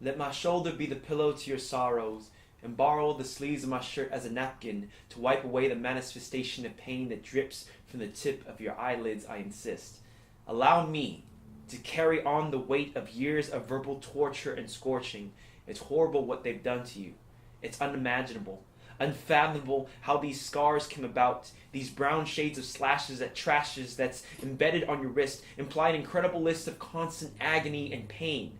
Let my shoulder be the pillow to your sorrows, and borrow the sleeves of my shirt as a napkin to wipe away the manifestation of pain that drips from the tip of your eyelids, I insist. Allow me to carry on the weight of years of verbal torture and scorching. It's horrible what they've done to you. It's unimaginable, unfathomable how these scars came about, these brown shades of slashes at trashes that's embedded on your wrist, imply an incredible list of constant agony and pain,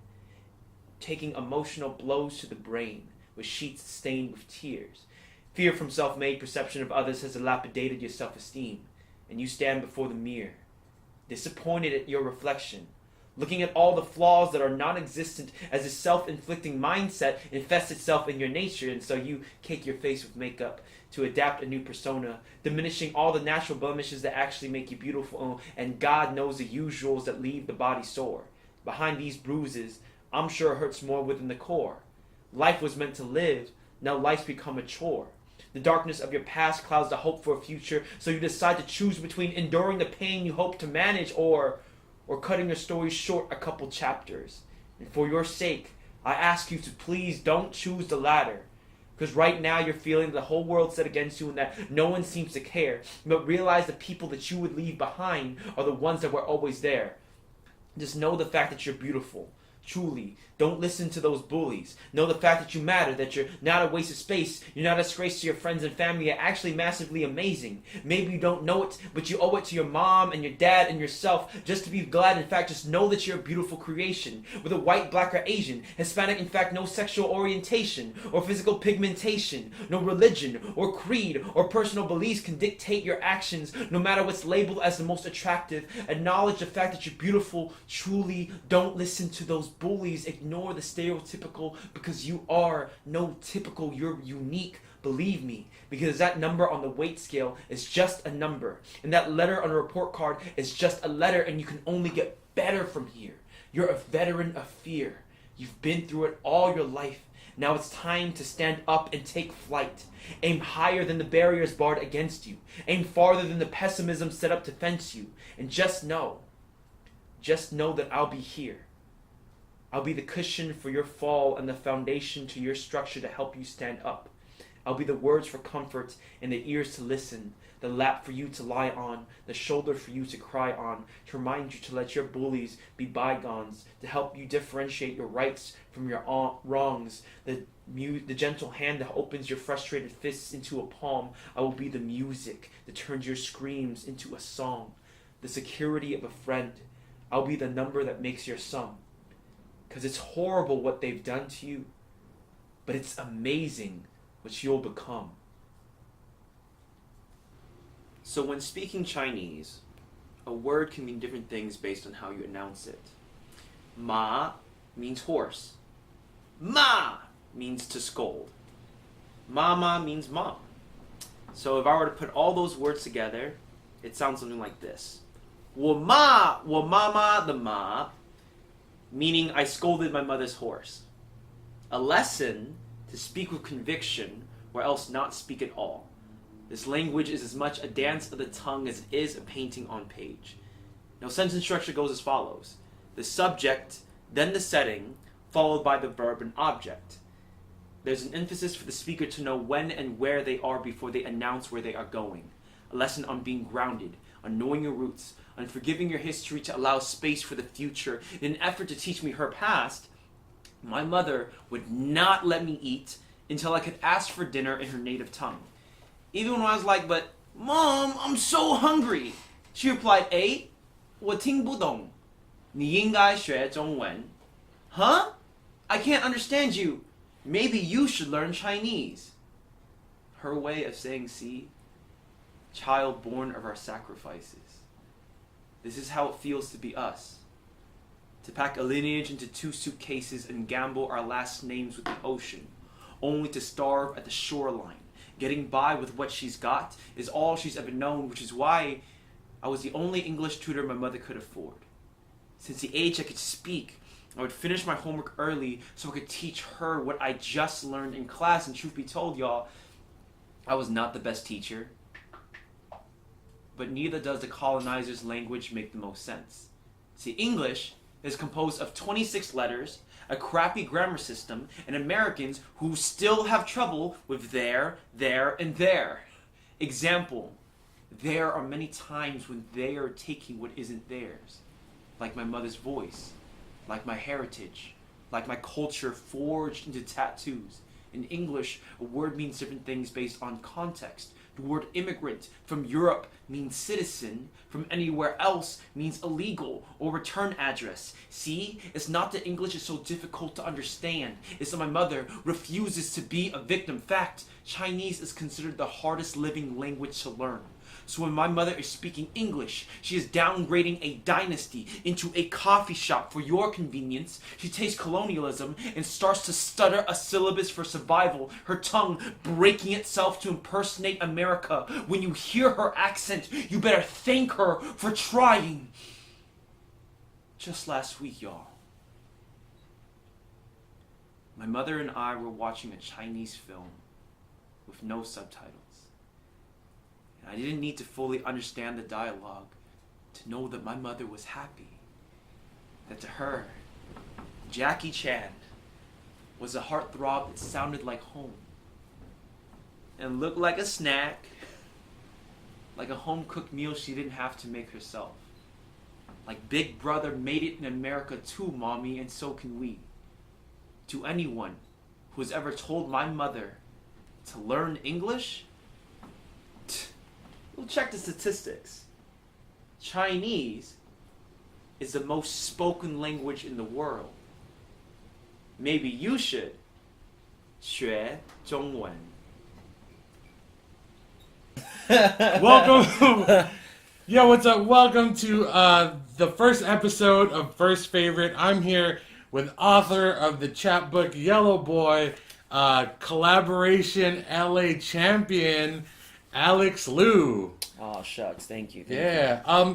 taking emotional blows to the brain, with sheets stained with tears. Fear from self-made perception of others has dilapidated your self-esteem, and you stand before the mirror, disappointed at your reflection, looking at all the flaws that are non-existent as a self-inflicting mindset infests itself in your nature, and so you cake your face with makeup to adapt a new persona, diminishing all the natural blemishes that actually make you beautiful, and God knows the usuals that leave the body sore. Behind these bruises, I'm sure it hurts more within the core. Life was meant to live, now life's become a chore. The darkness of your past clouds the hope for a future, so you decide to choose between enduring the pain you hope to manage or cutting your story short a couple chapters. And for your sake, I ask you to please don't choose the latter. Because right now you're feeling the whole world's set against you and that no one seems to care. But realize the people that you would leave behind are the ones that were always there. Just know the fact that you're beautiful. Truly, don't listen to those bullies. Know the fact that you matter, that you're not a waste of space, you're not a disgrace to your friends and family, you're actually massively amazing. Maybe you don't know it, but you owe it to your mom and your dad and yourself just to be glad. In fact, just know that you're a beautiful creation. Whether white, black, or Asian, Hispanic, in fact, no sexual orientation or physical pigmentation, no religion or creed or personal beliefs can dictate your actions, no matter what's labeled as the most attractive. Acknowledge the fact that you're beautiful. Truly, don't listen to those bullies. Ignore the stereotypical, because you are no typical, you're unique. Believe me, because that number on the weight scale is just a number, and that letter on a report card is just a letter, and you can only get better from here. You're a veteran of fear. You've been through it all your life. Now it's time to stand up and take flight. Aim higher than the barriers barred against you. Aim farther than the pessimism set up to fence you. And just know that I'll be here. I'll be the cushion for your fall and the foundation to your structure to help you stand up. I'll be the words for comfort and the ears to listen, the lap for you to lie on, the shoulder for you to cry on, to remind you to let your bullies be bygones, to help you differentiate your rights from your wrongs, the gentle hand that opens your frustrated fists into a palm. I will be the music that turns your screams into a song, the security of a friend. I'll be the number that makes your sum. Because it's horrible what they've done to you, but it's amazing what you'll become. So when speaking Chinese, a word can mean different things based on how you announce it. Ma means horse. Ma means to scold. Mama means mom. So if I were to put all those words together, it sounds something like this. 我妈妈的妈, meaning I scolded my mother's horse. A lesson to speak with conviction, or else not speak at all. This language is as much a dance of the tongue as it is a painting on page. Now, sentence structure goes as follows. The subject, then the setting, followed by the verb and object. There's an emphasis for the speaker to know when and where they are before they announce where they are going. A lesson on being grounded, on knowing your roots, on forgiving your history to allow space for the future. In an effort to teach me her past, my mother would not let me eat until I could ask for dinner in her native tongue. Even when I was like, but Mom, I'm so hungry, she replied, 我听不懂，你应该学中文. Huh? I can't understand you. Maybe you should learn Chinese. Her way of saying, see, child born of our sacrifices. This is how it feels to be us. To pack a lineage into 2 suitcases and gamble our last names with the ocean, only to starve at the shoreline. Getting by with what she's got is all she's ever known, which is why I was the only English tutor my mother could afford. Since the age I could speak, I would finish my homework early so I could teach her what I just learned in class, and truth be told, y'all, I was not the best teacher. But neither does the colonizer's language make the most sense. See, English is composed of 26 letters, a crappy grammar system, and Americans who still have trouble with there, and there. Example, there are many times when they are taking what isn't theirs, like my mother's voice, like my heritage, like my culture forged into tattoos. In English, a word means different things based on context. The word immigrant from Europe means citizen, from anywhere else means illegal or return address. See, it's not that English is so difficult to understand, it's that my mother refuses to be a victim. Fact, Chinese is considered the hardest living language to learn. So when my mother is speaking English, she is downgrading a dynasty into a coffee shop for your convenience. She takes colonialism and starts to stutter a syllabus for survival, her tongue breaking itself to impersonate America. When you hear her accent, you better thank her for trying. Just last week, y'all, my mother and I were watching a Chinese film with no subtitles. I didn't need to fully understand the dialogue to know that my mother was happy. That to her, Jackie Chan was a heartthrob that sounded like home and looked like a snack, like a home-cooked meal she didn't have to make herself. Like Big Brother made it in America too, Mommy, and so can we. To anyone who has ever told my mother to learn English, we'll check the statistics. Chinese is the most spoken language in the world. Maybe you should 学中文. Welcome. Yo, what's up? Welcome to the first episode of First Favorite. I'm here with author of the chapbook Yellow Boy, Kollaboration LA champion, Alex Luu. Oh shucks, thank you.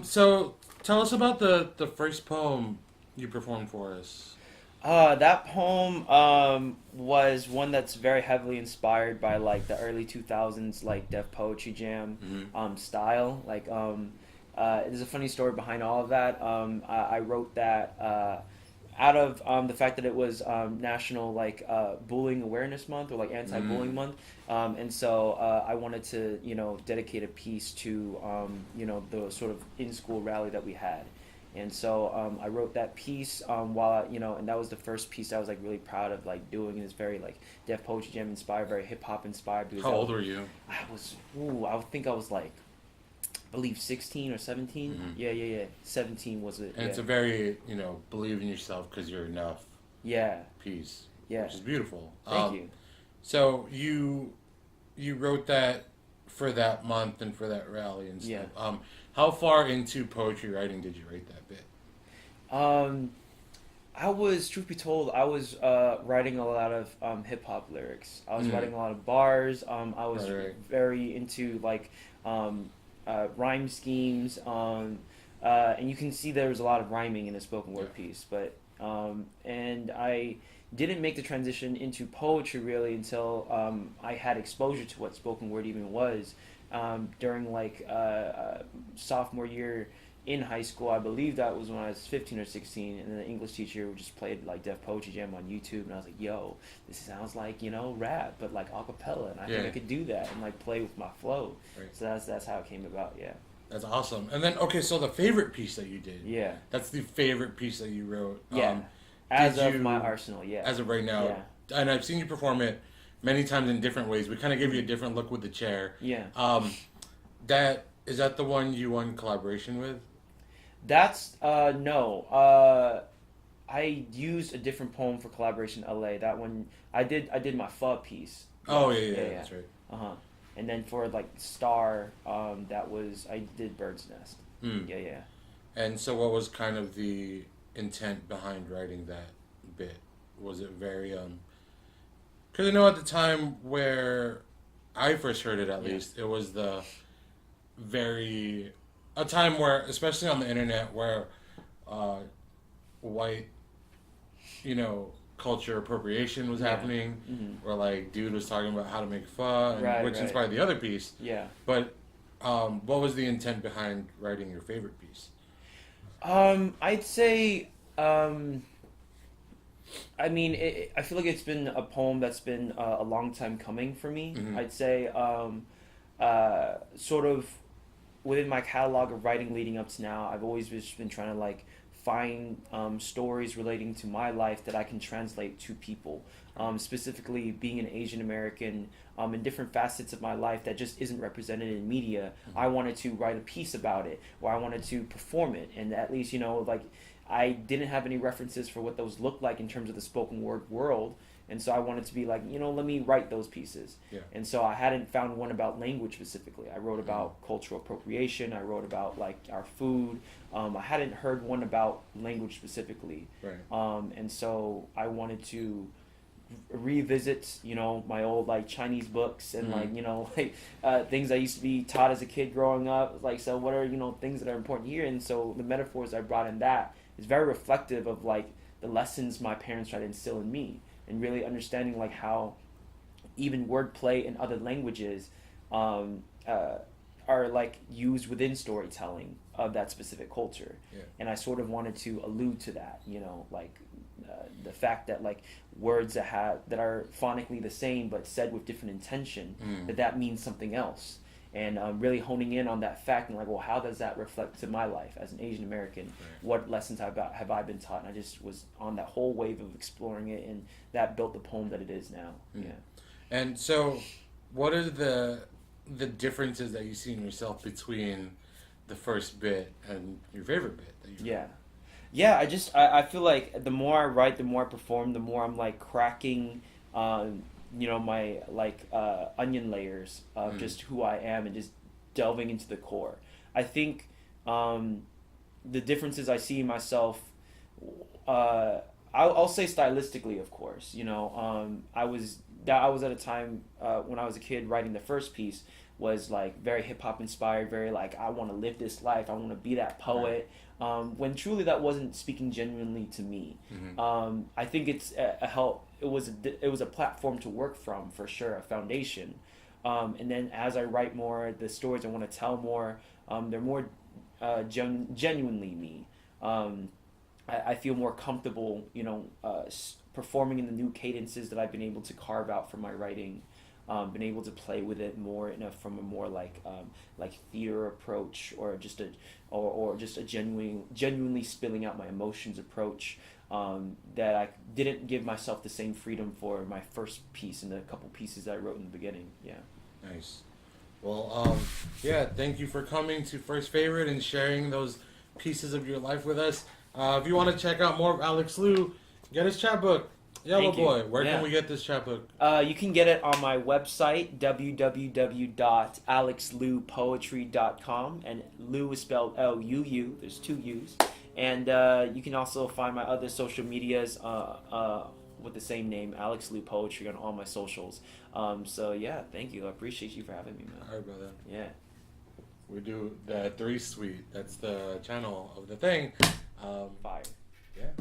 So tell us about the first poem you performed for us. That poem was one that's very heavily inspired by like the early 2000s like Def Poetry Jam style. Like there's a funny story behind all of that. I wrote that out of the fact that it was National like Bullying Awareness Month or like Anti-Bullying Month, and so I wanted to dedicate a piece to the sort of in-school rally that we had, and so I wrote that piece while and that was the first piece I was like really proud of like doing, and it's very like Def Poetry Jam inspired, very hip hop inspired. How old were you? I think I was like, I believe 16 or 17. Yeah. 17 was it. And it's a very, believe in yourself because you're enough. Yeah. Piece. Yeah. Which is beautiful. Thank you. So you wrote that for that month and for that rally and stuff. Yeah. How far into poetry writing did you write that bit? Truth be told, I was writing a lot of hip hop lyrics. I was writing a lot of bars. I was very into like rhyme schemes, and you can see there was a lot of rhyming in the spoken word piece, but and I didn't make the transition into poetry really until I had exposure to what spoken word even was during like sophomore year in high school. I believe that was when I was 15 or 16, and then the English teacher just played like Def Poetry Jam on YouTube, and I was like, yo, this sounds like rap but like a cappella, and I think I could do that and like play with my flow. So that's how it came about. That's awesome. And then so the favorite piece that you did, that's the favorite piece that you wrote, as of my arsenal, as of right now, and I've seen you perform it many times in different ways. We kind of gave you a different look with the chair. Is that the one you won collaboration with? That's no. I used a different poem for Kollaboration LA. That one I did my pho piece. Oh yeah, that's right. And then for like Star, that was I did Bird's Nest. Yeah. And so, what was kind of the intent behind writing that bit? Was it very because I know at the time where I first heard it, at least, it was a time where, especially on the internet, where white, culture appropriation was happening, where like dude was talking about how to make pho, which inspired the other piece. Yeah. But what was the intent behind writing your favorite piece? I'd say Um, I mean, I feel like it's been a poem that's been a long time coming for me. Mm-hmm. I'd say, sort of within my catalog of writing leading up to now, I've always just been trying to like find stories relating to my life that I can translate to people. Specifically, being an Asian American in different facets of my life that just isn't represented in media. I wanted to write a piece about it, or I wanted to perform it, and at least like I didn't have any references for what those looked like in terms of the spoken word world. And so I wanted to be like, let me write those pieces. Yeah. And so I hadn't found one about language specifically. I wrote about cultural appropriation. I wrote about like our food. I hadn't heard one about language specifically. Right. And so I wanted to revisit, my old like Chinese books and things I used to be taught as a kid growing up. Like, so what are, things that are important here? And so the metaphors I brought in that is very reflective of like the lessons my parents tried to instill in me, and really understanding like how even wordplay in other languages are like used within storytelling of that specific culture. Yeah. And I sort of wanted to allude to that, the fact that like words that are phonically the same but said with different intention, that means something else. And really honing in on that fact and like, well, how does that reflect to my life as an Asian American? Right. What lessons have I been taught? And I just was on that whole wave of exploring it, and that built the poem that it is now. Yeah. And so, what are the differences that you see in yourself between the first bit and your favorite bit that you wrote? Yeah, I feel like the more I write, the more I perform, the more I'm like cracking my like onion layers of just who I am and just delving into the core. I think the differences I see in myself, I'll say stylistically, of course. I was at a time when I was a kid writing the first piece was like very hip hop inspired, very like I want to live this life, I want to be that poet. When truly that wasn't speaking genuinely to me. I think it's a help. It was a platform to work from, for sure, a foundation. And then as I write more, the stories I want to tell more, they're more genuinely me. I feel more comfortable, performing in the new cadences that I've been able to carve out from my writing. Been able to play with it more from a more like theater approach, or just a genuinely spilling out my emotions approach, that I didn't give myself the same freedom for my first piece and the couple pieces that I wrote in the beginning. Yeah. Nice. Well, thank you for coming to First Favorite and sharing those pieces of your life with us. If you want to check out more of Alex Luu, get his chapbook. Yellow Boy, where can we get this chapbook? You can get it on my website, www.alexlupoetry.com, and Luu is spelled L-U-U, there's 2 U's. And you can also find my other social medias with the same name, Alex Luu Poetry, on all my socials. So yeah, thank you. I appreciate you for having me, man. All right, brother. Yeah. We do the 3 Suite. That's the channel of the thing. Fire. Yeah.